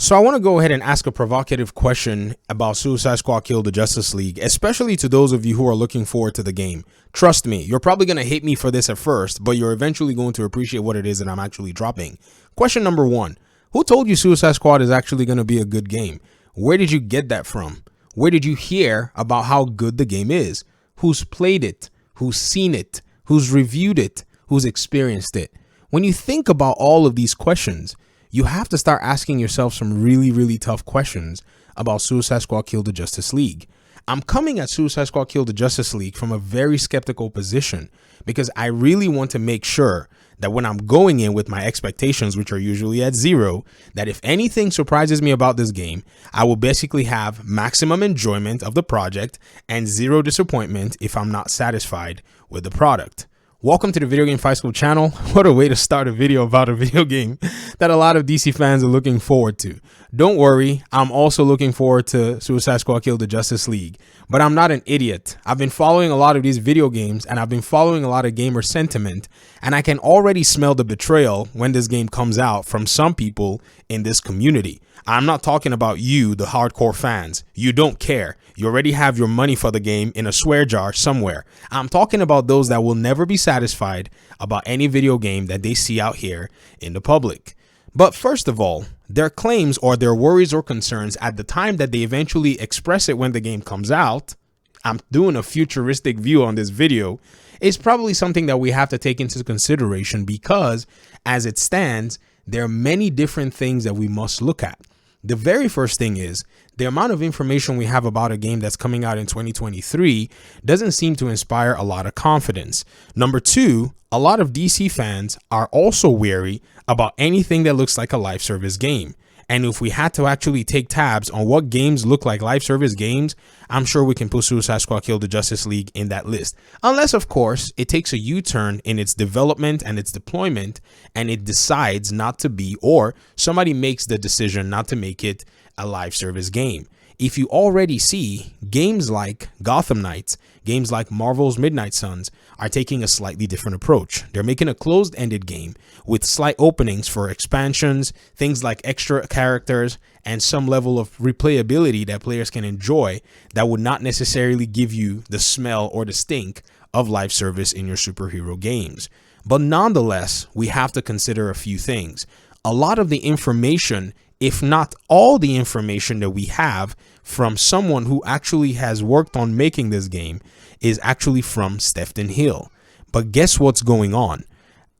So I want to go ahead and ask a provocative question about Suicide Squad Kill the Justice League, especially to those of you who are looking forward to the game. Trust me, you're probably going to hate me for this at first, but you're eventually going to appreciate what it is that I'm actually dropping. Question number 1. Who told you Suicide Squad is actually going to be a good game? Where did you get that from? Where did you hear about how good the game is? Who's played it? Who's seen it? Who's reviewed it? Who's experienced it? When you think about all of these questions, you have to start asking yourself some really tough questions about Suicide Squad Kill the Justice League. I'm coming at Suicide Squad Kill the Justice League from a very skeptical position because I really want to make sure that when I'm going in with my expectations, which are usually at 0, that if anything surprises me about this game, I will basically have maximum enjoyment of the project and 0 disappointment if I'm not satisfied with the product. Welcome to the Video Game Fight School channel. What a way to start a video about a video game that a lot of DC fans are looking forward to. Don't worry, I'm also looking forward to Suicide Squad Kill the Justice League, but I'm not an idiot. I've been following a lot of these video games and I've been following a lot of gamer sentiment, and I can already smell the betrayal when this game comes out from some people in this community. I'm not talking about you, the hardcore fans. You don't care. You already have your money for the game in a swear jar somewhere. I'm talking about those that will never be satisfied about any video game that they see out here in the public. But first of all, their claims or their worries or concerns at the time that they eventually express it when the game comes out, I'm doing a futuristic view on this video, is probably something that we have to take into consideration because as it stands, there are many different things that we must look at. The very first thing is the amount of information we have about a game that's coming out in 2023 doesn't seem to inspire a lot of confidence. Number 2, a lot of DC fans are also wary about anything that looks like a live service game. And if we had to actually take tabs on what games look like live service games, I'm sure we can put Suicide Squad Kill the Justice League in that list. Unless, of course, it takes a U-turn in its development and its deployment, and it decides not to be, or somebody makes the decision not to make it a live service game. If you already see games like Gotham Knights, games like Marvel's Midnight Suns are taking a slightly different approach. They're making a closed-ended game with slight openings for expansions, things like extra characters, and some level of replayability that players can enjoy that would not necessarily give you the smell or the stink of live service in your superhero games. But nonetheless, we have to consider a few things. A lot of the information, if not all the information that we have from someone who actually has worked on making this game, is actually from Stefan Hill. But guess what's going on?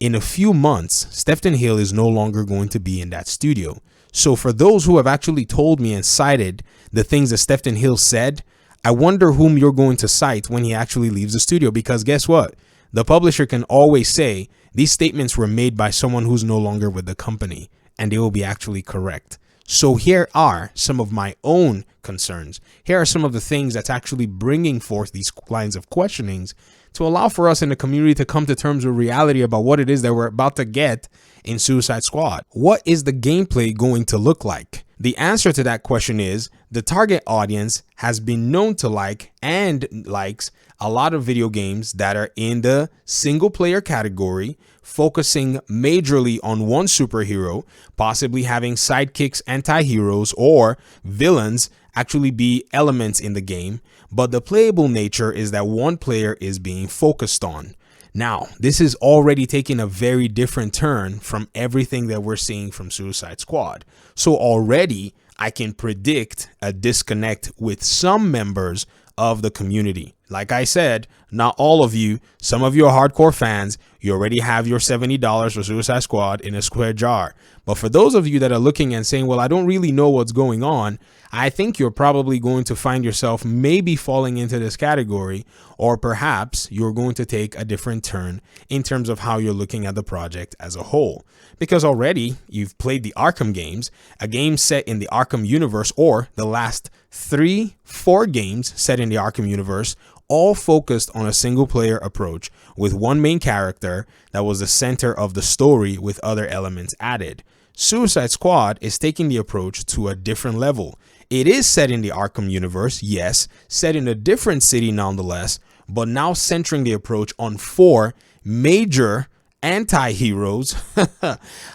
In a few months, Stefan Hill is no longer going to be in that studio. So for those who have actually told me and cited the things that Stefan Hill said, I wonder whom you're going to cite when he actually leaves the studio, because guess what? The publisher can always say these statements were made by someone who's no longer with the company, and they will be actually correct. So here are some of my own concerns. Here are some of the things that's actually bringing forth these lines of questionings to allow for us in the community to come to terms with reality about what it is that we're about to get in Suicide Squad. What is the gameplay going to look like? The answer to that question is the target audience has been known to like and likes a lot of video games that are in the single player category, focusing majorly on one superhero, possibly having sidekicks, anti-heroes, or villains actually be elements in the game, but the playable nature is that one player is being focused on. Now, this is already taking a very different turn from everything that we're seeing from Suicide Squad. So already I can predict a disconnect with some members of the community. Like I said, not all of you, some of you are hardcore fans. You already have your $70 for Suicide Squad in a square jar. But for those of you that are looking and saying, well, I don't really know what's going on, I think you're probably going to find yourself maybe falling into this category, or perhaps you're going to take a different turn in terms of how you're looking at the project as a whole. Because already you've played the Arkham games, a game set in the Arkham universe, or the last 3-4 games set in the Arkham universe, all focused on a single player approach with one main character that was the center of the story with other elements added. Suicide Squad is taking the approach to a different level. It is set in the Arkham universe, yes, set in a different city nonetheless, but now centering the approach on 4 major anti-heroes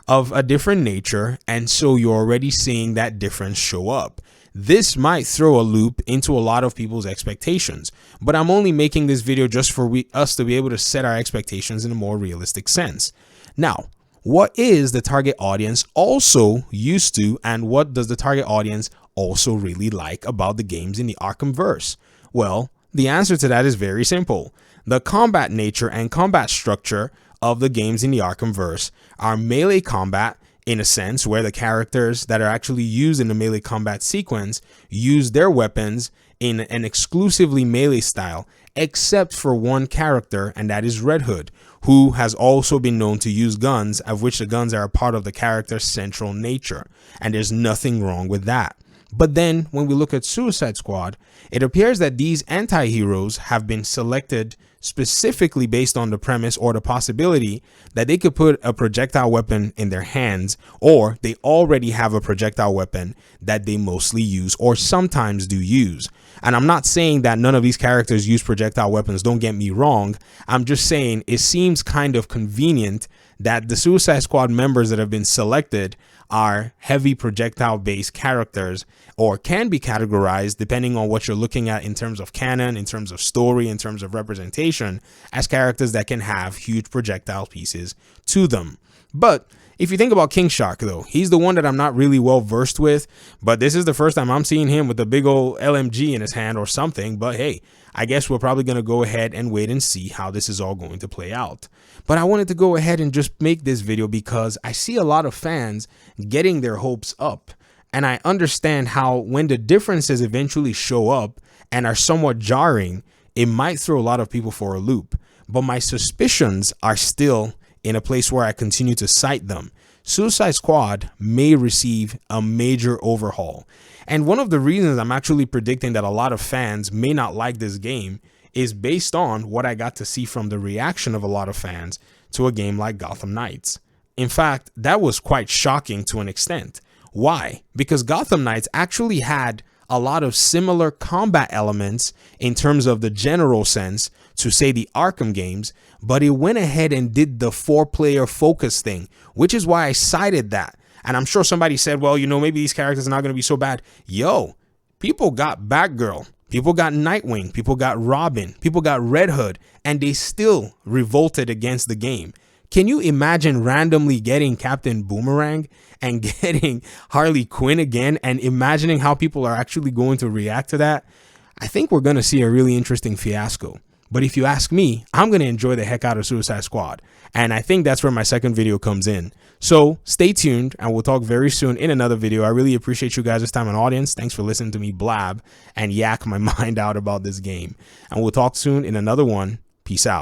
of a different nature, and so you're already seeing that difference show up. This might throw a loop into a lot of people's expectations, but I'm only making this video just for us to be able to set our expectations in a more realistic sense. Now, what is the target audience also used to, and what does the target audience also really like about the games in the Arkhamverse? Well, the answer to that is very simple. The combat nature and combat structure of the games in the Arkhamverse are melee combat, in a sense, where the characters that are actually used in the melee combat sequence use their weapons in an exclusively melee style, except for one character, and that is Red Hood, who has also been known to use guns, of which the guns are a part of the character's central nature, and there's nothing wrong with that. But then when we look at Suicide Squad, it appears that these anti-heroes have been selected specifically based on the premise or the possibility that they could put a projectile weapon in their hands, or they already have a projectile weapon that they mostly use or sometimes do use. And I'm not saying that none of these characters use projectile weapons, don't get me wrong. I'm just saying it seems kind of convenient that the Suicide Squad members that have been selected are heavy projectile based characters, or can be categorized, depending on what you're looking at in terms of canon, in terms of story, in terms of representation, as characters that can have huge projectile pieces to them. But if you think about King Shark, though, he's the one that I'm not really well versed with, but this is the first time I'm seeing him with a big old LMG in his hand or something. But hey, I guess we're probably going to go ahead and wait and see how this is all going to play out. But I wanted to go ahead and just make this video because I see a lot of fans getting their hopes up. And I understand how when the differences eventually show up and are somewhat jarring, it might throw a lot of people for a loop. But my suspicions are still in a place where I continue to cite them. Suicide Squad may receive a major overhaul. And one of the reasons I'm actually predicting that a lot of fans may not like this game is based on what I got to see from the reaction of a lot of fans to a game like Gotham Knights. In fact, that was quite shocking to an extent. Why? Because Gotham Knights actually had a lot of similar combat elements in terms of the general sense to, say, the Arkham games, but it went ahead and did the 4-player focus thing, which is why I cited that. And I'm sure somebody said, well, you know, maybe these characters are not going to be so bad. Yo, people got Batgirl, people got Nightwing, people got Robin, people got Red Hood, and they still revolted against the game. Can you imagine randomly getting Captain Boomerang and getting Harley Quinn again, and imagining how people are actually going to react to that? I think we're going to see a really interesting fiasco. But if you ask me, I'm going to enjoy the heck out of Suicide Squad. And I think that's where my second video comes in. So stay tuned, and we'll talk very soon in another video. I really appreciate you guys' time and audience. Thanks for listening to me blab and yak my mind out about this game. And we'll talk soon in another one. Peace out.